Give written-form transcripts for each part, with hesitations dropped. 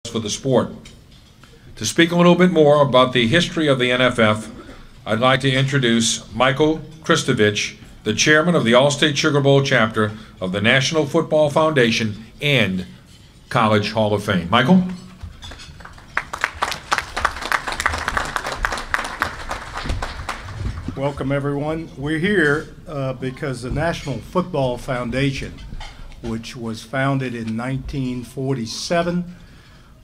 for the sport. To speak a little bit more about the history of the NFF, I'd like to introduce Michael Kristovich, the chairman of the Allstate Sugar Bowl chapter of the National Football Foundation and College Hall of Fame. Michael? Welcome, everyone. We're here because the National Football Foundation, which was founded in 1947,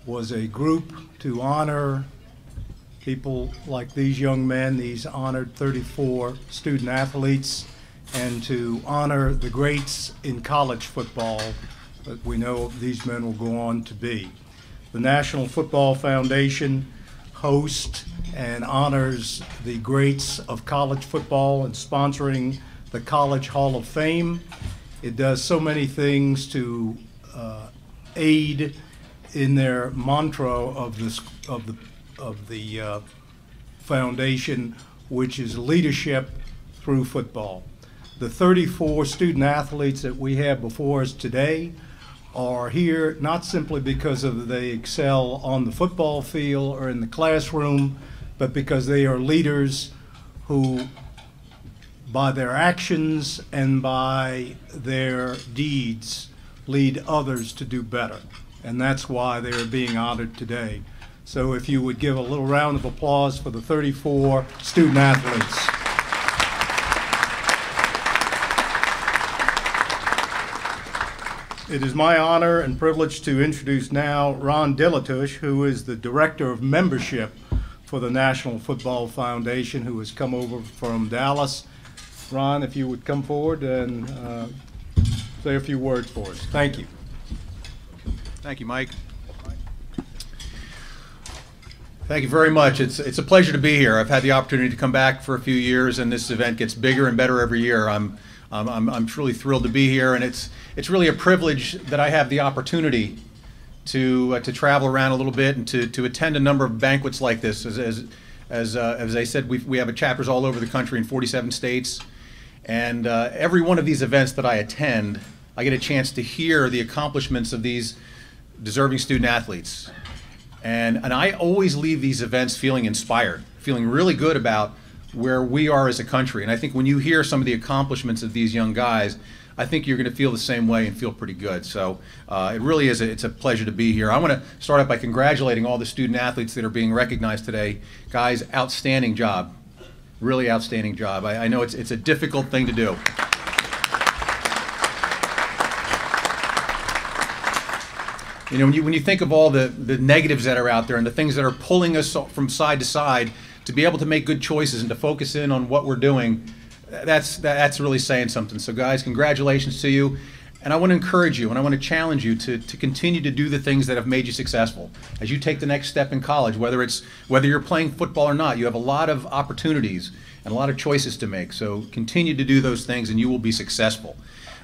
was a group to honor people like these young men, these honored 34 student athletes, and to honor the greats in college football that we know these men will go on to be. The National Football Foundation hosts and honors the greats of college football and sponsoring the College Hall of Fame. It does so many things to aid in their mantra of the foundation, which is leadership through football. The 34 student athletes that we have before us today are here not simply because they excel on the football field or in the classroom, but because they are leaders who, by their actions and by their deeds, lead others to do better. And that's why they are being honored today. So if you would give a little round of applause for the 34 student athletes. It is my honor and privilege to introduce now Ron Dilatush, who is the Director of Membership for the National Football Foundation, who has come over from Dallas. Ron, if you would come forward and say a few words for us. Thank you. Thank you, Mike. Thank you very much. It's a pleasure to be here. I've had the opportunity to come back for a few years, and this event gets bigger and better every year. I'm truly thrilled to be here, and it's really a privilege that I have the opportunity to travel around a little bit and to attend a number of banquets like this. As I said, we have chapters all over the country in 47 states, and every one of these events that I attend, I get a chance to hear the accomplishments of these deserving student athletes. And I always leave these events feeling inspired, feeling really good about where we are as a country. And I think when you hear some of the accomplishments of these young guys, I think you're going to feel the same way and feel pretty good. So it really is, it's a pleasure to be here. I want to start out by congratulating all the student athletes that are being recognized today. Guys, outstanding job, really outstanding job. I know it's a difficult thing to do. You know, when you think of all the negatives that are out there and the things that are pulling us from side to side, to be able to make good choices and to focus in on what we're doing, that's really saying something. So guys, congratulations to you. And I want to encourage you and I want to challenge you to continue to do the things that have made you successful. As you take the next step in college, whether you're playing football or not, you have a lot of opportunities and a lot of choices to make. So continue to do those things and you will be successful.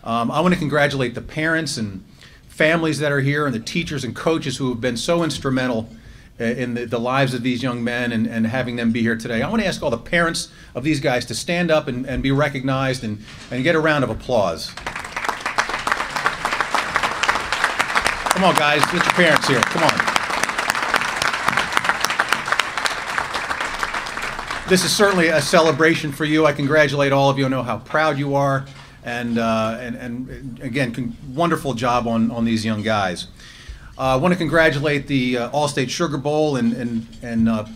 I want to congratulate the parents and families that are here and the teachers and coaches who have been so instrumental in the lives of these young men and having them be here today. I want to ask all the parents of these guys to stand up and be recognized and get a round of applause. Come on, guys, get your parents here. Come on. This is certainly a celebration for you. I congratulate all of you. I know how proud you are. And again, wonderful job on these young guys. I want to congratulate the Allstate Sugar Bowl and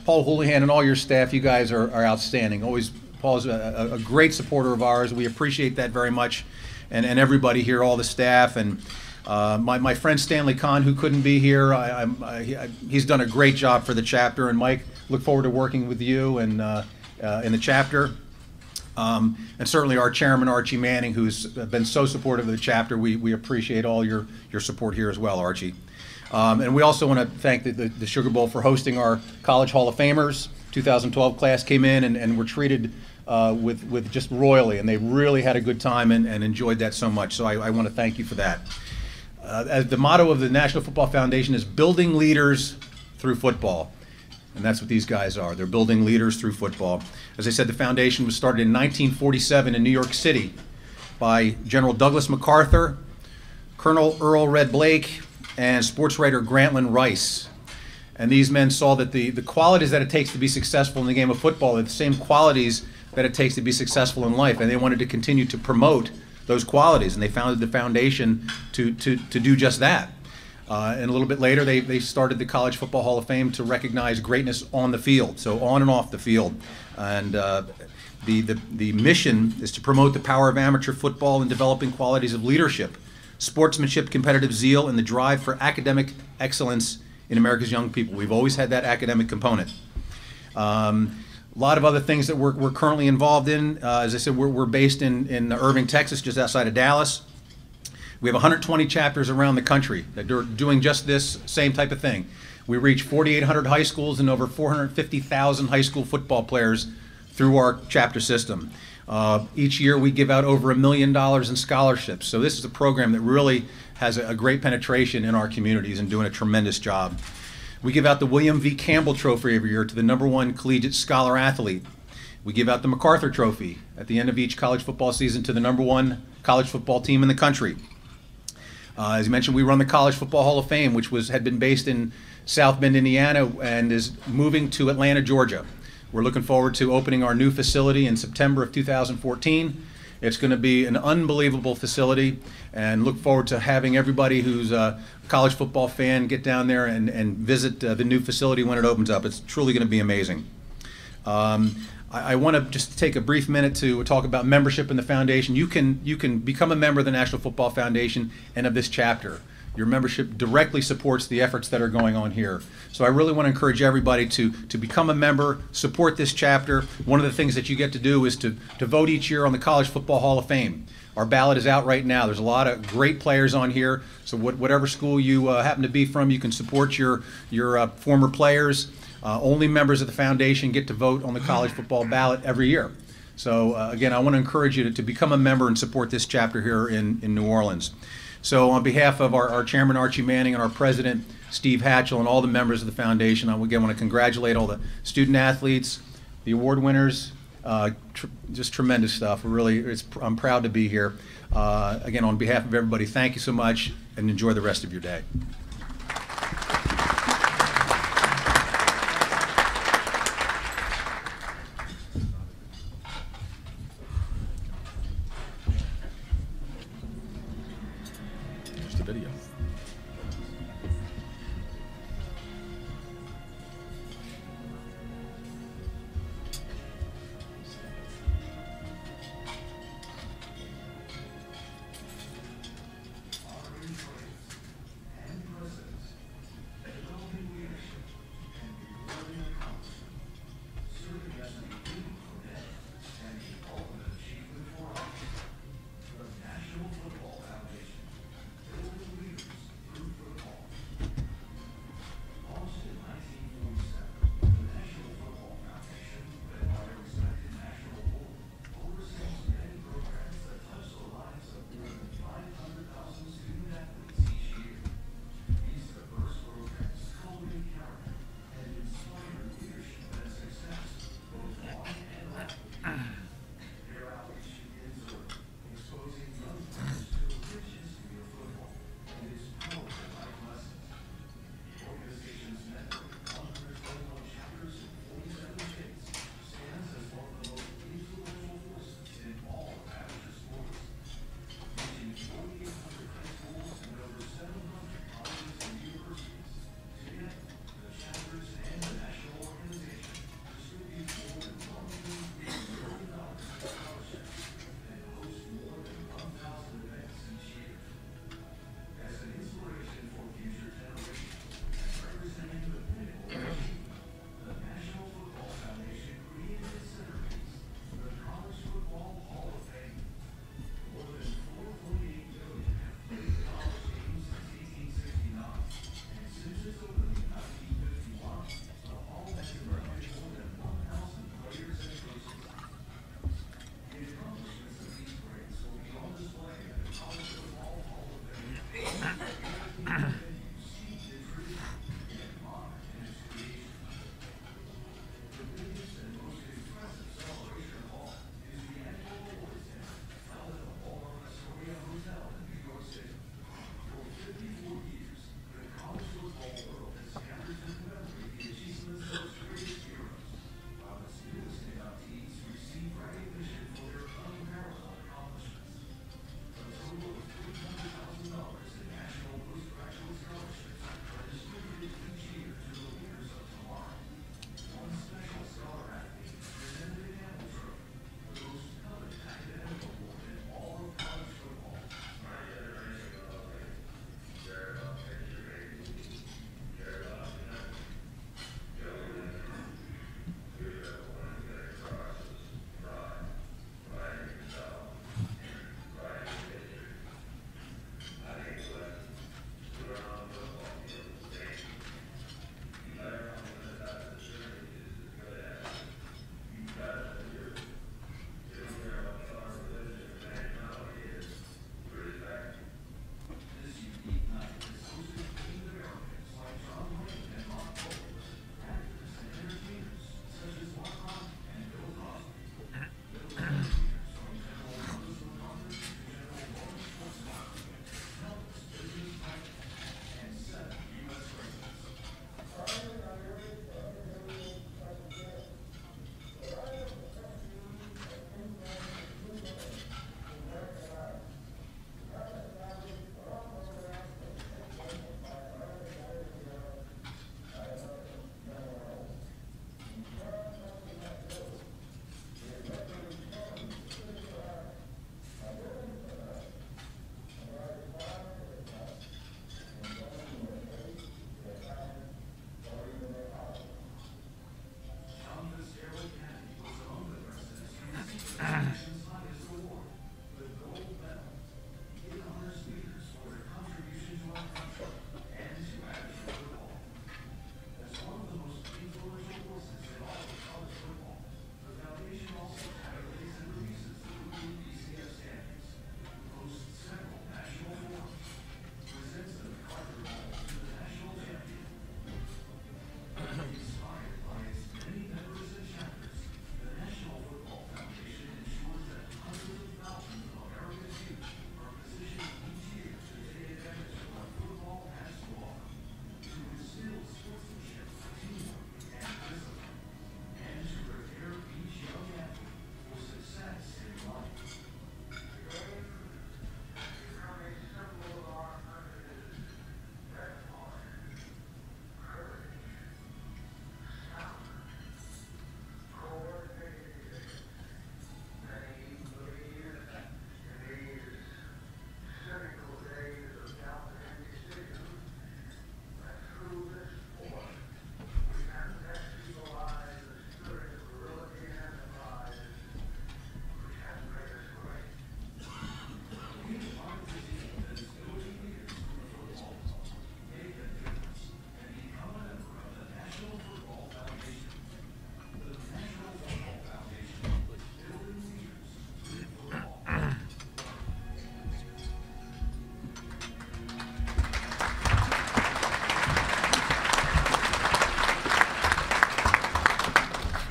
Paul Houlihan and all your staff. You guys are outstanding. Paul's a great supporter of ours. We appreciate that very much, and everybody here, all the staff, and my friend Stanley Kahn, who couldn't be here. He's done a great job for the chapter, and Mike, look forward to working with you and in the chapter. And certainly our chairman, Archie Manning, who's been so supportive of the chapter. We appreciate all your support here as well, Archie. And we also want to thank the Sugar Bowl for hosting our College Hall of Famers. 2012 class came in and were treated with just royally, and they really had a good time and enjoyed that so much. So I want to thank you for that. As the motto of the National Football Foundation is building leaders through football. And that's what these guys are. They're building leaders through football. As I said, the foundation was started in 1947 in New York City by General Douglas MacArthur, Colonel Earl Red Blake, and sports writer Grantland Rice. And these men saw that the qualities that it takes to be successful in the game of football are the same qualities that it takes to be successful in life, and they wanted to continue to promote those qualities, and they founded the foundation to do just that. And a little bit later, they started the College Football Hall of Fame to recognize greatness on the field, so on and off the field. And the mission is to promote the power of amateur football in developing qualities of leadership, sportsmanship, competitive zeal, and the drive for academic excellence in America's young people. We've always had that academic component. A lot of other things that we're currently involved in. As I said, we're based in Irving, Texas, just outside of Dallas. We have 120 chapters around the country that are doing just this same type of thing. We reach 4,800 high schools and over 450,000 high school football players through our chapter system. Each year we give out over $1 million in scholarships. So this is a program that really has a great penetration in our communities and doing a tremendous job. We give out the William V. Campbell Trophy every year to the #1 collegiate scholar athlete. We give out the MacArthur Trophy at the end of each college football season to the #1 college football team in the country. As you mentioned, we run the College Football Hall of Fame, which had been based in South Bend, Indiana, and is moving to Atlanta, Georgia. We're looking forward to opening our new facility in September of 2014. It's going to be an unbelievable facility, and look forward to having everybody who's a college football fan get down there and visit the new facility when it opens up. It's truly going to be amazing. I want to just take a brief minute to talk about membership in the foundation. You can become a member of the National Football Foundation and of this chapter. Your membership directly supports the efforts that are going on here. So I really want to encourage everybody to become a member, support this chapter. One of the things that you get to do is to vote each year on the College Football Hall of Fame. Our ballot is out right now. There's a lot of great players on here. So whatever school you happen to be from, you can support your former players. Only members of the foundation get to vote on the college football ballot every year. So again, I want to encourage you to become a member and support this chapter here in New Orleans. So on behalf of our chairman, Archie Manning, and our president, Steve Hatchell, and all the members of the foundation, I again want to congratulate all the student athletes, the award winners. Just tremendous stuff. I'm proud to be here. Again, on behalf of everybody, thank you so much, and enjoy the rest of your day. Here's the video.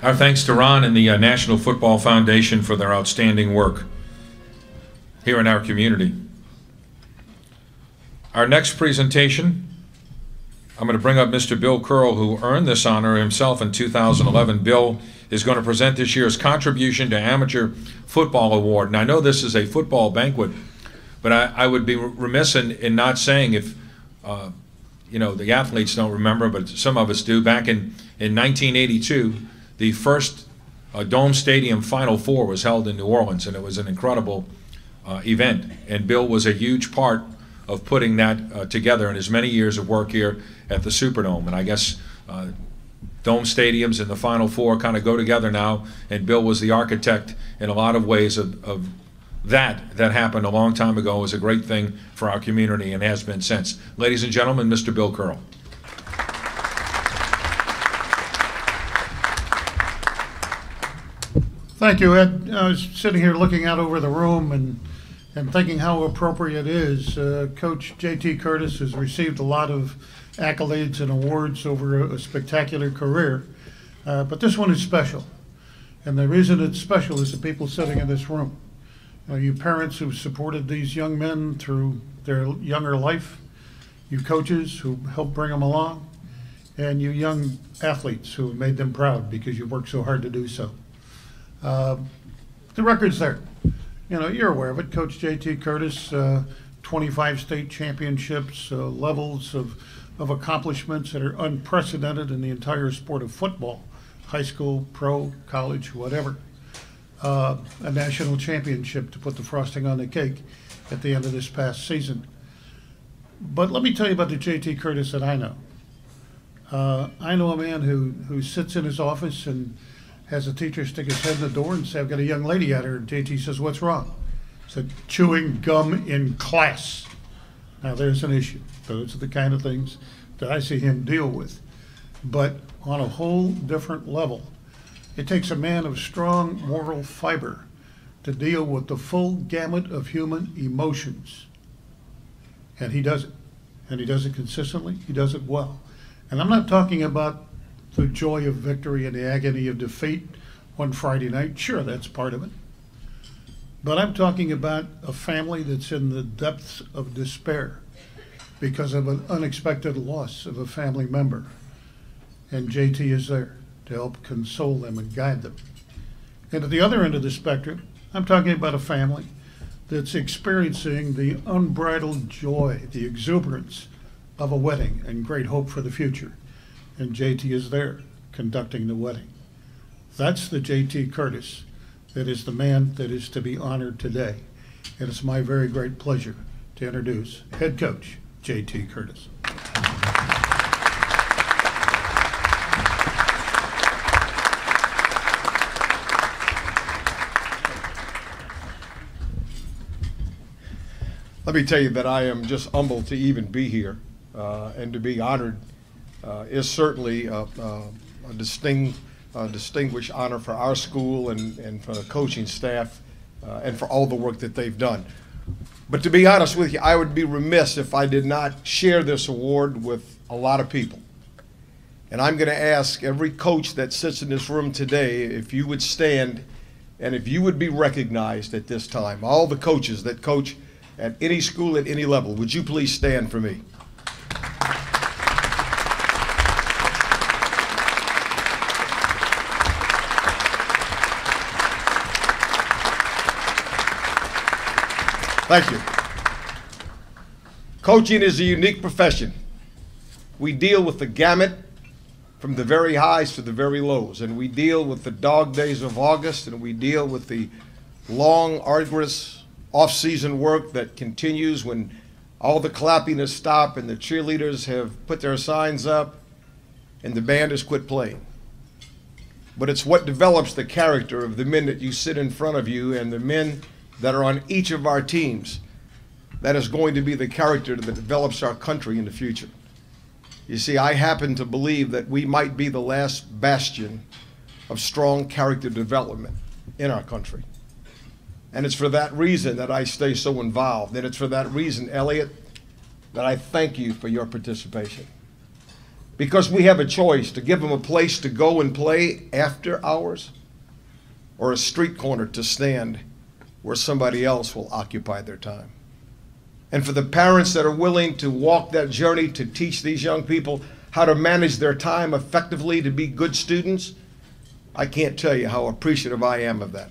Our thanks to Ron and the National Football Foundation for their outstanding work here in our community. Our next presentation, I'm going to bring up Mr. Bill Curl, who earned this honor himself in 2011. Bill is going to present this year's Contribution to Amateur Football Award. And I know this is a football banquet, but I would be remiss in not saying, if you know, the athletes don't remember, but some of us do, back in 1982, the first Dome Stadium Final Four was held in New Orleans, and it was an incredible event. And Bill was a huge part of putting that together in his many years of work here at the Superdome. And I guess Dome Stadiums and the Final Four kind of go together now, and Bill was the architect in a lot of ways of that happened a long time ago. It was a great thing for our community and has been since. Ladies and gentlemen, Mr. Bill Curl. Thank you, Ed. I was sitting here looking out over the room and thinking how appropriate it is. Coach J.T. Curtis has received a lot of accolades and awards over a spectacular career, but this one is special. And the reason it's special is the people sitting in this room. You parents who've supported these young men through their younger life, you coaches who helped bring them along, and you young athletes who have made them proud because you worked so hard to do so. The record's there. You know, you're aware of it. Coach J.T. Curtis, 25 state championships, levels of accomplishments that are unprecedented in the entire sport of football, high school, pro, college, whatever. A national championship to put the frosting on the cake at the end of this past season. But let me tell you about the J.T. Curtis that I know. I know a man who sits in his office and has a teacher stick his head in the door and say, "I've got a young lady out here." And JT says, "What's wrong?" He said, "Chewing gum in class." Now there's an issue. Those are the kind of things that I see him deal with. But on a whole different level, it takes a man of strong moral fiber to deal with the full gamut of human emotions. And he does it. And he does it consistently. He does it well. And I'm not talking about the joy of victory and the agony of defeat one Friday night. Sure, that's part of it. But I'm talking about a family that's in the depths of despair because of an unexpected loss of a family member. And JT is there to help console them and guide them. And at the other end of the spectrum, I'm talking about a family that's experiencing the unbridled joy, the exuberance of a wedding and great hope for the future. And JT is there conducting the wedding. That's the J.T. Curtis that is the man that is to be honored today. And it's my very great pleasure to introduce head coach J.T. Curtis. Let me tell you that I am just humbled to even be here and to be honored. Is certainly a distinguished honor for our school and for the coaching staff and for all the work that they've done. But to be honest with you, I would be remiss if I did not share this award with a lot of people. And I'm going to ask every coach that sits in this room today if you would stand and if you would be recognized at this time. All the coaches that coach at any school at any level, would you please stand for me? Thank you. Coaching is a unique profession. We deal with the gamut from the very highs to the very lows, and we deal with the dog days of August, and we deal with the long, arduous off-season work that continues when all the clapping has stopped and the cheerleaders have put their signs up and the band has quit playing. But it's what develops the character of the men that you sit in front of you and the men that are on each of our teams that is going to be the character that develops our country in the future. You see, I happen to believe that we might be the last bastion of strong character development in our country. And it's for that reason that I stay so involved. And it's for that reason, Elliot, that I thank you for your participation. because we have a choice to give them a place to go and play after hours or a street corner to stand where somebody else will occupy their time. And for the parents that are willing to walk that journey to teach these young people how to manage their time effectively to be good students, I can't tell you how appreciative I am of that.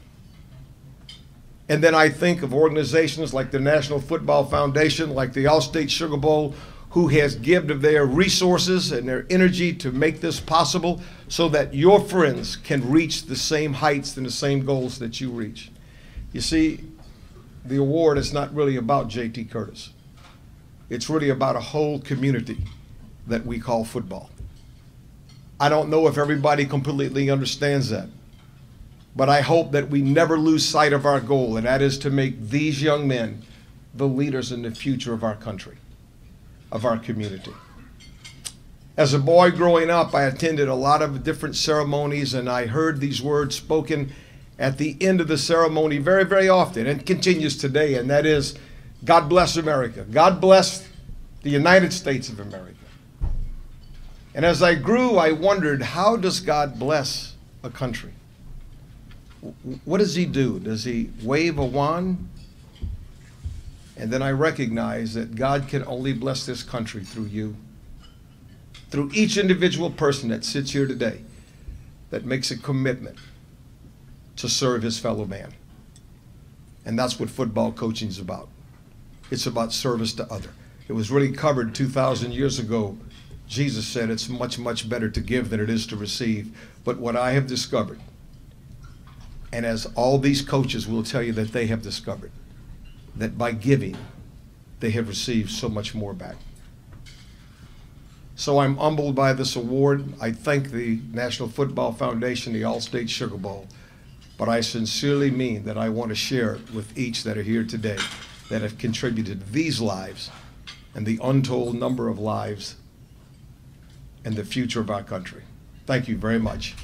And then I think of organizations like the National Football Foundation, like the Allstate Sugar Bowl, who has given of their resources and their energy to make this possible so that your friends can reach the same heights and the same goals that you reach. You see, the award is not really about J.T. Curtis. It's really about a whole community that we call football. I don't know if everybody completely understands that, but I hope that we never lose sight of our goal, and that is to make these young men the leaders in the future of our country, of our community. As a boy growing up, I attended a lot of different ceremonies, and I heard these words spoken at the end of the ceremony very, very often, and continues today, and that is, God bless America. God bless the United States of America. And as I grew, I wondered, how does God bless a country? What does he do? Does he wave a wand? And then I recognized that God can only bless this country through you, through each individual person that sits here today that makes a commitment to serve his fellow man. And that's what football coaching is about. It's about service to others. It was really covered 2,000 years ago. Jesus said it's much, much better to give than it is to receive. But what I have discovered, and as all these coaches will tell you that they have discovered, that by giving, they have received so much more back. So I'm humbled by this award. I thank the National Football Foundation, the Allstate Sugar Bowl, but I sincerely mean that I want to share it with each that are here today that have contributed to these lives and the untold number of lives and the future of our country. Thank you very much.